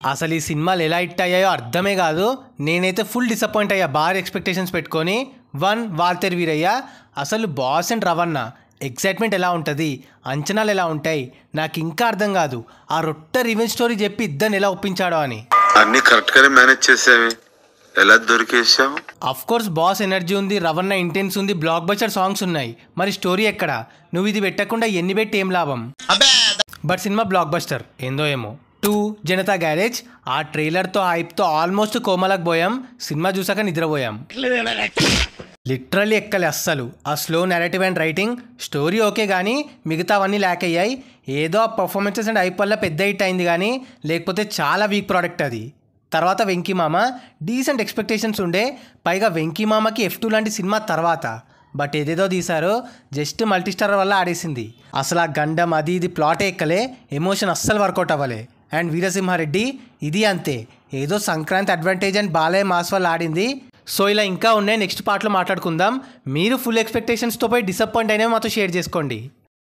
అసలు ఈ సినిమాలు ఎలా హిట్ అయ్యాయో అర్థమే కాదు. నేనైతే ఫుల్ డిసప్పాయింట్ అయ్యా భారీ ఎక్స్పెక్టేషన్స్ పెట్టుకొని. వాల్తేరు వీరయ్య, అసలు బాస్ అండ్ రవణ ఎక్సైట్మెంట్ ఎలా ఉంటుంది, అంచనాలు ఎలా ఉంటాయి, నాకు ఇంకా అర్థం కాదు. ఆ రొట్టె రివెంజ్ స్టోరీ చెప్పి ఇద్దరిని ఎలా ఒప్పించాడో అని. అన్ని కరెక్ట్గానే మేనేజ్ చేసావి, ఎలా దొరికేసావు? అఫ్ కోర్స్ బాస్ ఎనర్జీ ఉంది, రవణ ఇంటెన్స్ ఉంది, బ్లాక్ బస్టర్ సాంగ్స్ ఉన్నాయి. మరి స్టోరీ ఎక్కడ? నువ్వు ఇది పెట్టకుండా ఎన్ని పెట్టి ఏం లాభం? బట్ సినిమా బ్లాక్ బస్టర్ ఏందో ఏమో. 2 జనతా గ్యారేజ్, ఆ ట్రైలర్తో హైప్తో ఆల్మోస్ట్ కోమలకు పోయాం. సినిమా చూసాక నిద్రపోయాం. లిటరల్లీ ఎక్కలే అస్సలు. ఆ slow narrative and writing, story okay కానీ మిగతావన్నీ ల్యాక్ అయ్యాయి. ఏదో ఆ పర్ఫార్మెన్సెస్ అండ్ హైప్ వల్ల పెద్ద హిట్ అయింది కానీ లేకపోతే చాలా వీక్ ప్రోడక్ట్ అది. తర్వాత వెంకీ మామ, డీసెంట్ ఎక్స్పెక్టేషన్స్ ఉండే, పైగా వెంకీ మామకి F2 లాంటి సినిమా తర్వాత. బట్ ఏదేదో తీశారో జస్ట్ మల్టీస్టార్ వల్ల ఆడేసింది. అసలు ఆ గండం అది ఇది ప్లాటే ఎక్కలే, ఎమోషన్ అస్సలు వర్కౌట్ అవ్వలే. అండ్ వీరసింహారెడ్డి ఇది అంతే, ఏదో Sankranti advantage and Balayya mass వల్ల ఆడింది. సో ఇలా ఇంకా ఉన్నాయి, నెక్స్ట్ పార్ట్లో మాట్లాడుకుందాం. మీరు ఫుల్ ఎక్స్పెక్టేషన్స్తో పోయి డిసప్పాయింట్ అయినవి మాతో షేర్ చేసుకోండి.